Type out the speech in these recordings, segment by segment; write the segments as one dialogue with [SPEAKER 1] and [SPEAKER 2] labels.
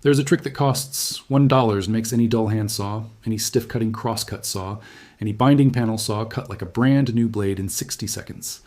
[SPEAKER 1] There's a trick that costs $1 and makes any dull hand saw, any stiff-cutting cross-cut saw, any binding panel saw cut like a brand new blade in 60 seconds.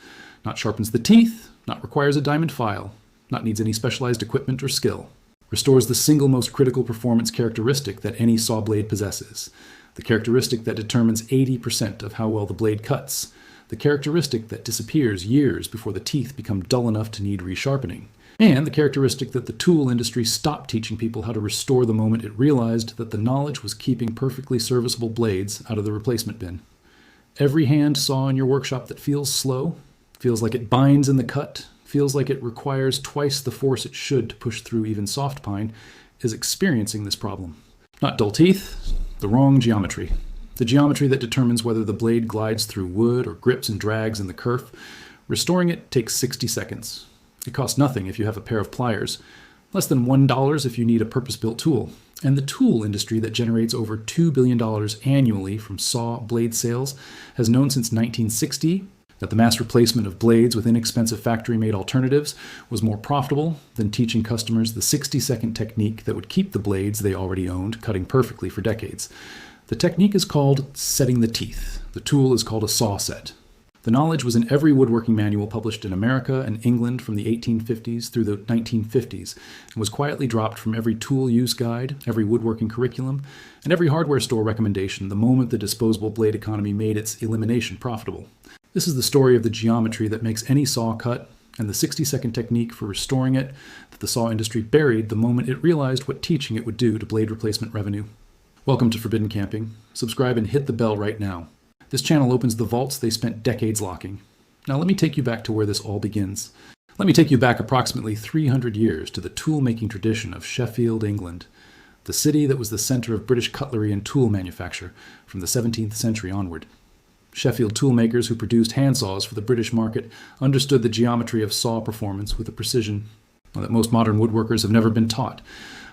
[SPEAKER 1] Not sharpens the teeth, not requires a diamond file, not needs any specialized equipment or skill. Restores the single most critical performance characteristic that any saw blade possesses. The characteristic that determines 80% of how well the blade cuts. The characteristic that disappears years before the teeth become dull enough to need resharpening. And the characteristic that the tool industry stopped teaching people how to restore the moment it realized that the knowledge was keeping perfectly serviceable blades out of the replacement bin. Every hand saw in your workshop that feels slow, feels like it binds in the cut, feels like it requires twice the force it should to push through even soft pine, is experiencing this problem. Not dull teeth, the wrong geometry. The geometry that determines whether the blade glides through wood or grips and drags in the kerf. Restoring it takes 60 seconds. It costs nothing if you have a pair of pliers, less than $1 if you need a purpose-built tool. And the tool industry that generates over $2 billion annually from saw blade sales has known since 1960 that the mass replacement of blades with inexpensive factory-made alternatives was more profitable than teaching customers the 60-second technique that would keep the blades they already owned cutting perfectly for decades. The technique is called setting the teeth. The tool is called a saw set. The knowledge was in every woodworking manual published in America and England from the 1850s through the 1950s, and was quietly dropped from every tool use guide, every woodworking curriculum, and every hardware store recommendation the moment the disposable blade economy made its elimination profitable. This is the story of the geometry that makes any saw cut, and the 60-second technique for restoring it that the saw industry buried the moment it realized what teaching it would do to blade replacement revenue. Welcome to Forbidden Camping. Subscribe and hit the bell right now. This channel opens the vaults they spent decades locking. Now let me take you back to where this all begins. Let me take you back approximately 300 years to the tool-making tradition of Sheffield, England, the city that was the center of British cutlery and tool manufacture from the 17th century onward. Sheffield toolmakers who produced handsaws for the British market understood the geometry of saw performance with a precision that most modern woodworkers have never been taught.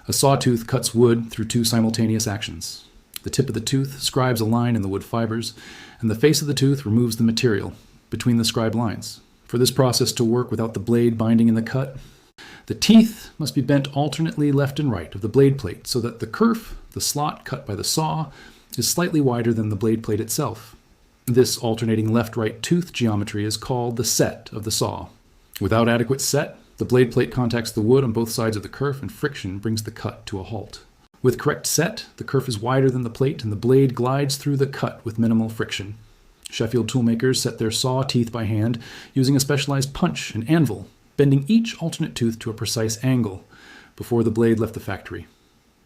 [SPEAKER 1] A sawtooth cuts wood through two simultaneous actions. The tip of the tooth scribes a line in the wood fibers, and the face of the tooth removes the material between the scribed lines. For this process to work without the blade binding in the cut, the teeth must be bent alternately left and right of the blade plate so that the kerf, the slot cut by the saw, is slightly wider than the blade plate itself. This alternating left-right tooth geometry is called the set of the saw. Without adequate set, the blade plate contacts the wood on both sides of the kerf and friction brings the cut to a halt. With correct set, the kerf is wider than the plate and the blade glides through the cut with minimal friction. Sheffield toolmakers set their saw teeth by hand using a specialized punch and anvil, bending each alternate tooth to a precise angle before the blade left the factory.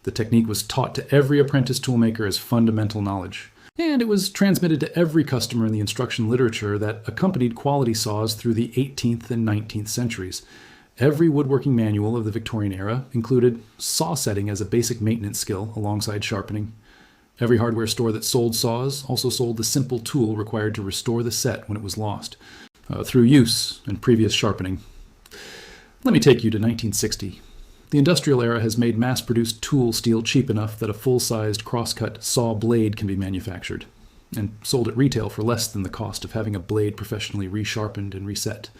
[SPEAKER 1] The technique was taught to every apprentice toolmaker as fundamental knowledge, and it was transmitted to every customer in the instruction literature that accompanied quality saws through the 18th and 19th centuries. Every woodworking manual of the Victorian era included saw setting as a basic maintenance skill alongside sharpening. Every hardware store that sold saws also sold the simple tool required to restore the set when it was lost, through use and previous sharpening. Let me take you to 1960. The industrial era has made mass-produced tool steel cheap enough that a full-sized cross-cut saw blade can be manufactured, and sold at retail for less than the cost of having a blade professionally resharpened and reset.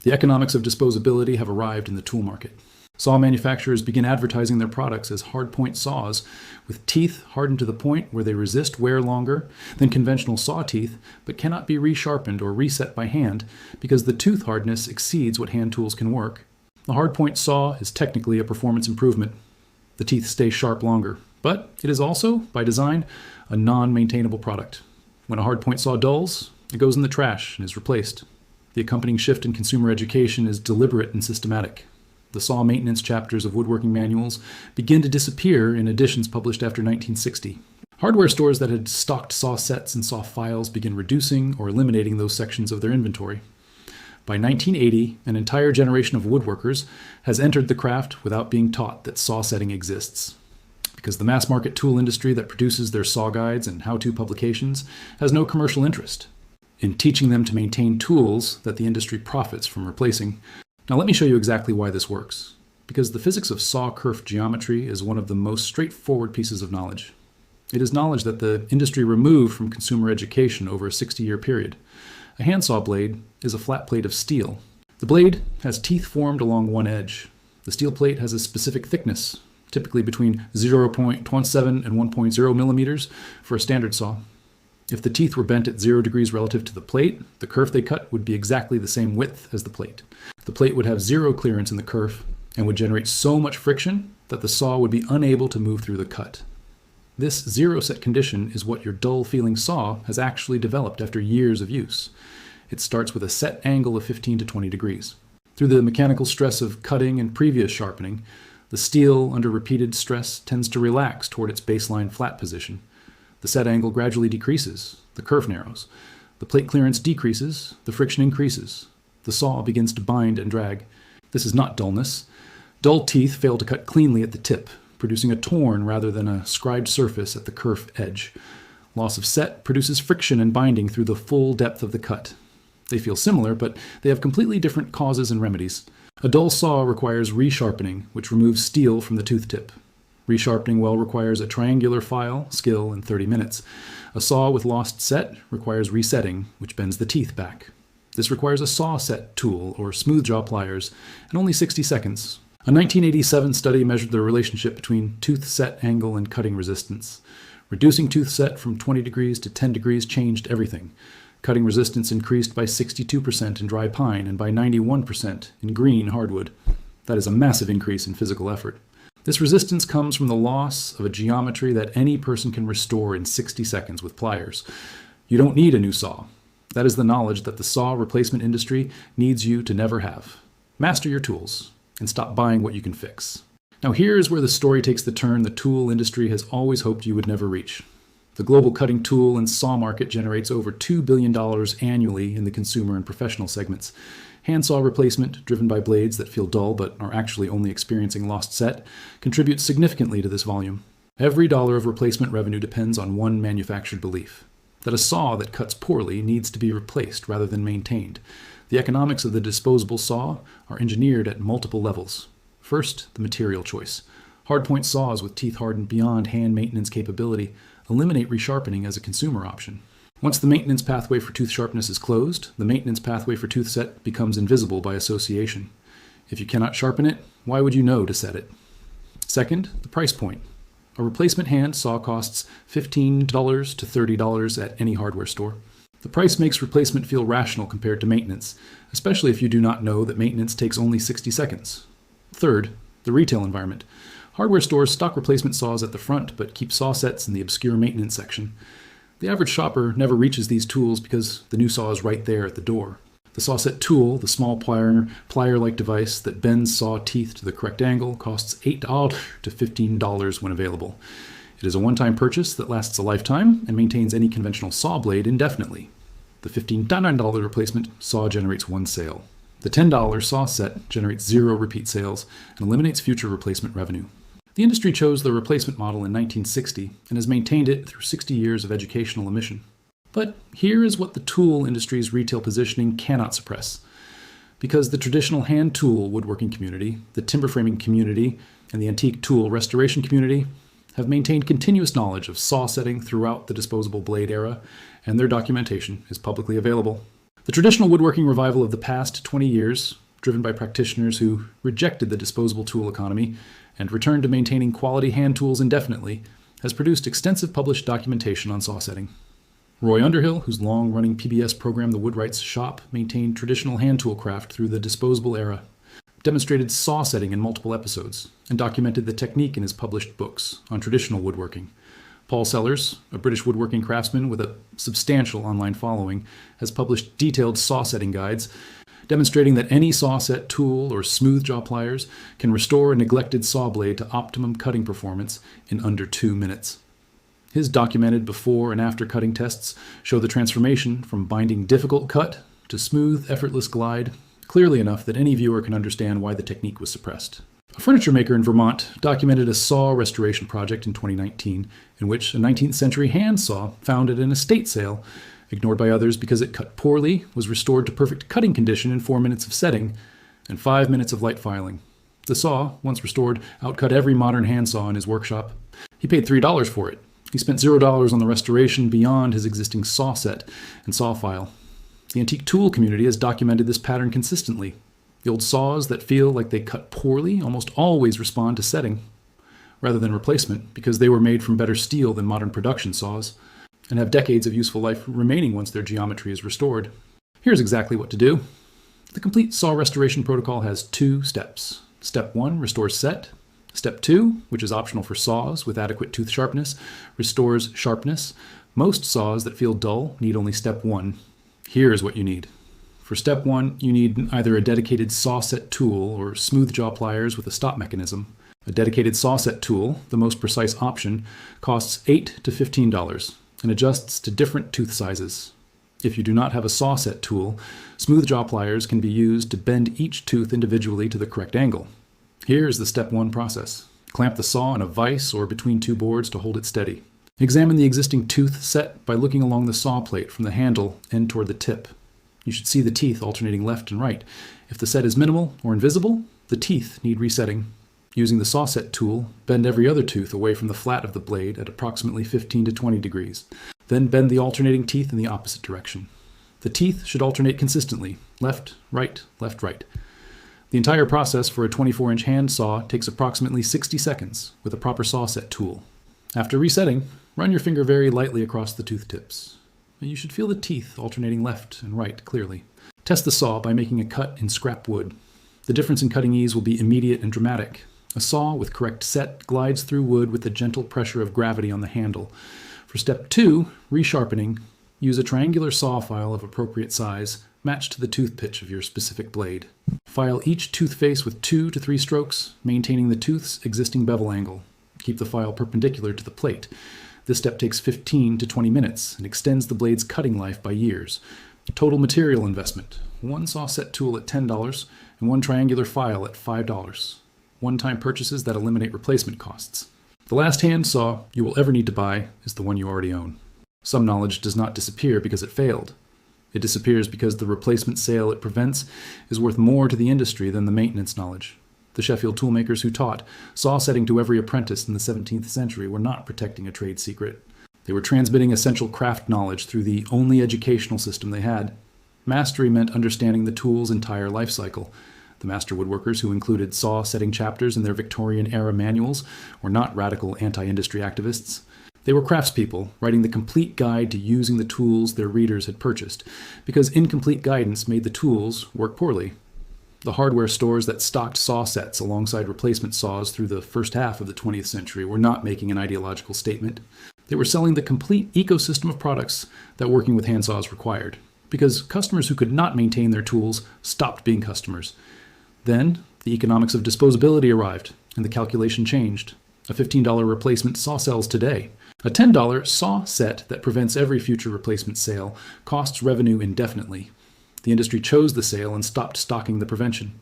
[SPEAKER 1] The economics of disposability have arrived in the tool market. Saw manufacturers begin advertising their products as hard-point saws, with teeth hardened to the point where they resist wear longer than conventional saw teeth, but cannot be resharpened or reset by hand because the tooth hardness exceeds what hand tools can work. The hard-point saw is technically a performance improvement. The teeth stay sharp longer, but it is also, by design, a non-maintainable product. When a hard-point saw dulls, it goes in the trash and is replaced. The accompanying shift in consumer education is deliberate and systematic. The saw maintenance chapters of woodworking manuals begin to disappear in editions published after 1960. Hardware stores that had stocked saw sets and saw files begin reducing or eliminating those sections of their inventory. By 1980, an entire generation of woodworkers has entered the craft without being taught that saw setting exists. Because the mass market tool industry that produces their saw guides and how-to publications has no commercial interest in teaching them to maintain tools that the industry profits from replacing. Now let me show you exactly why this works. Because the physics of saw kerf geometry is one of the most straightforward pieces of knowledge. It is knowledge that the industry removed from consumer education over a 60-year period. A handsaw blade is a flat plate of steel. The blade has teeth formed along one edge. The steel plate has a specific thickness, typically between 0.17 and 1.0 millimeters for a standard saw. If the teeth were bent at 0 degrees relative to the plate, the kerf they cut would be exactly the same width as the plate. The plate would have zero clearance in the kerf and would generate so much friction that the saw would be unable to move through the cut. This zero set condition is what your dull-feeling saw has actually developed after years of use. It starts with a set angle of 15 to 20 degrees. Through the mechanical stress of cutting and previous sharpening, the steel under repeated stress tends to relax toward its baseline flat position. The set angle gradually decreases, the kerf narrows, the plate clearance decreases, the friction increases. The saw begins to bind and drag. This is not dullness. Dull teeth fail to cut cleanly at the tip, producing a torn rather than a scribed surface at the kerf edge. Loss of set produces friction and binding through the full depth of the cut. They feel similar, but they have completely different causes and remedies. A dull saw requires resharpening, which removes steel from the tooth tip. Resharpening well requires a triangular file, skill, and 30 minutes. A saw with lost set requires resetting, which bends the teeth back. This requires a saw set tool or smooth jaw pliers, and only 60 seconds. A 1987 study measured the relationship between tooth set angle and cutting resistance. Reducing tooth set from 20 degrees to 10 degrees changed everything. Cutting resistance increased by 62% in dry pine and by 91% in green hardwood. That is a massive increase in physical effort. This resistance comes from the loss of a geometry that any person can restore in 60 seconds with pliers. You don't need a new saw. That is the knowledge that the saw replacement industry needs you to never have. Master your tools and stop buying what you can fix. Now here's where the story takes the turn the tool industry has always hoped you would never reach. The global cutting tool and saw market generates over $2 billion annually in the consumer and professional segments. Handsaw replacement, driven by blades that feel dull but are actually only experiencing lost set, contributes significantly to this volume. Every dollar of replacement revenue depends on one manufactured belief: that a saw that cuts poorly needs to be replaced rather than maintained. The economics of the disposable saw are engineered at multiple levels. First, the material choice. Hardpoint saws with teeth hardened beyond hand maintenance capability eliminate resharpening as a consumer option. Once the maintenance pathway for tooth sharpness is closed, the maintenance pathway for tooth set becomes invisible by association. If you cannot sharpen it, why would you know to set it? Second, the price point. A replacement hand saw costs $15 to $30 at any hardware store. The price makes replacement feel rational compared to maintenance, especially if you do not know that maintenance takes only 60 seconds. Third, the retail environment. Hardware stores stock replacement saws at the front, but keep saw sets in the obscure maintenance section. The average shopper never reaches these tools because the new saw is right there at the door. The saw set tool, the small plier-like device that bends saw teeth to the correct angle, costs $8 to $15 when available. It is a one-time purchase that lasts a lifetime and maintains any conventional saw blade indefinitely. The $15 replacement saw generates one sale. The $10 saw set generates 0 repeat sales and eliminates future replacement revenue. The industry chose the replacement model in 1960 and has maintained it through 60 years of educational omission. But here is what the tool industry's retail positioning cannot suppress. Because the traditional hand tool woodworking community, the timber framing community, and the antique tool restoration community have maintained continuous knowledge of saw setting throughout the disposable blade era, and their documentation is publicly available. The traditional woodworking revival of the past 20 years, driven by practitioners who rejected the disposable tool economy and returned to maintaining quality hand tools indefinitely, has produced extensive published documentation on saw setting. Roy Underhill, whose long-running PBS program The Woodwright's Shop maintained traditional hand tool craft through the disposable era, demonstrated saw setting in multiple episodes, and documented the technique in his published books on traditional woodworking. Paul Sellers, a British woodworking craftsman with a substantial online following, has published detailed saw setting guides, demonstrating that any saw set tool or smooth jaw pliers can restore a neglected saw blade to optimum cutting performance in under 2 minutes. His documented before and after cutting tests show the transformation from binding difficult cut to smooth, effortless glide clearly enough that any viewer can understand why the technique was suppressed. A furniture maker in Vermont documented a saw restoration project in 2019 in which a 19th century hand saw found at an estate sale, ignored by others because it cut poorly, was restored to perfect cutting condition in 4 minutes of setting and 5 minutes of light filing. The saw, once restored, outcut every modern handsaw in his workshop. He paid $3 for it. He spent $0 on the restoration beyond his existing saw set and saw file. The antique tool community has documented this pattern consistently. The old saws that feel like they cut poorly almost always respond to setting. rather than replacement because they were made from better steel than modern production saws and have decades of useful life remaining once their geometry is restored. Here's exactly what to do. The complete saw restoration protocol has 2 steps. Step 1 restores set. Step 2, which is optional for saws with adequate tooth sharpness, restores sharpness. Most saws that feel dull need only step 1. Here's what you need. For step 1, you need either a dedicated saw set tool or smooth jaw pliers with a stop mechanism. A dedicated saw set tool, the most precise option, costs $8 to $15 and adjusts to different tooth sizes. If you do not have a saw set tool, smooth jaw pliers can be used to bend each tooth individually to the correct angle. Here's the step 1 process. Clamp the saw in a vise or between 2 boards to hold it steady. Examine the existing tooth set by looking along the saw plate from the handle end toward the tip. You should see the teeth alternating left and right. If the set is minimal or invisible, the teeth need resetting. Using the saw set tool, bend every other tooth away from the flat of the blade at approximately 15 to 20 degrees. Then bend the alternating teeth in the opposite direction. The teeth should alternate consistently, left, right, left, right. The entire process for a 24-inch hand saw takes approximately 60 seconds with a proper saw set tool. After resetting, run your finger very lightly across the tooth tips. You should feel the teeth alternating left and right clearly. Test the saw by making a cut in scrap wood. The difference in cutting ease will be immediate and dramatic. A saw with correct set glides through wood with the gentle pressure of gravity on the handle. For step 2, resharpening, use a triangular saw file of appropriate size, matched to the tooth pitch of your specific blade. File each tooth face with 2 to 3 strokes, maintaining the tooth's existing bevel angle. Keep the file perpendicular to the plate. This step takes 15 to 20 minutes and extends the blade's cutting life by years. Total material investment: 1 saw set tool at $10 and 1 triangular file at $5. One-time purchases that eliminate replacement costs. The last hand saw you will ever need to buy is the one you already own. Some knowledge does not disappear because it failed. It disappears because the replacement sale it prevents is worth more to the industry than the maintenance knowledge. The Sheffield toolmakers who taught saw setting to every apprentice in the 17th century were not protecting a trade secret. They were transmitting essential craft knowledge through the only educational system they had. Mastery meant understanding the tool's entire life cycle. The master woodworkers who included saw setting chapters in their Victorian-era manuals were not radical anti-industry activists. They were craftspeople writing the complete guide to using the tools their readers had purchased, because incomplete guidance made the tools work poorly. The hardware stores that stocked saw sets alongside replacement saws through the first half of the 20th century were not making an ideological statement. They were selling the complete ecosystem of products that working with handsaws required, because customers who could not maintain their tools stopped being customers. Then, the economics of disposability arrived, and the calculation changed. A $15 replacement saw sells today. A $10 saw set that prevents every future replacement sale costs revenue indefinitely. The industry chose the sale and stopped stocking the prevention.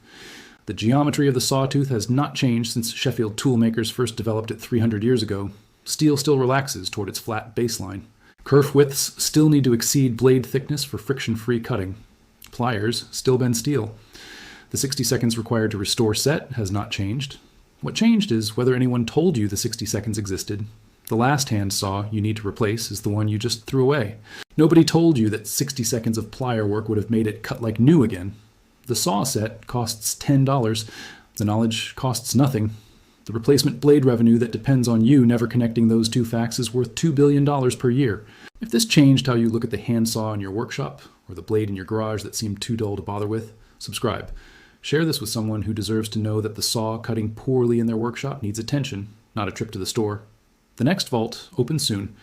[SPEAKER 1] The geometry of the sawtooth has not changed since Sheffield toolmakers first developed it 300 years ago. Steel still relaxes toward its flat baseline. Kerf widths still need to exceed blade thickness for friction-free cutting. Pliers still bend steel. The 60 seconds required to restore set has not changed. What changed is whether anyone told you the 60 seconds existed. The last hand saw you need to replace is the one you just threw away. Nobody told you that 60 seconds of plier work would have made it cut like new again. The saw set costs $10. The knowledge costs nothing. The replacement blade revenue that depends on you never connecting those 2 facts is worth $2 billion per year. If this changed how you look at the handsaw in your workshop, or the blade in your garage that seemed too dull to bother with, subscribe. Share this with someone who deserves to know that the saw cutting poorly in their workshop needs attention, not a trip to the store. The next vault opens soon.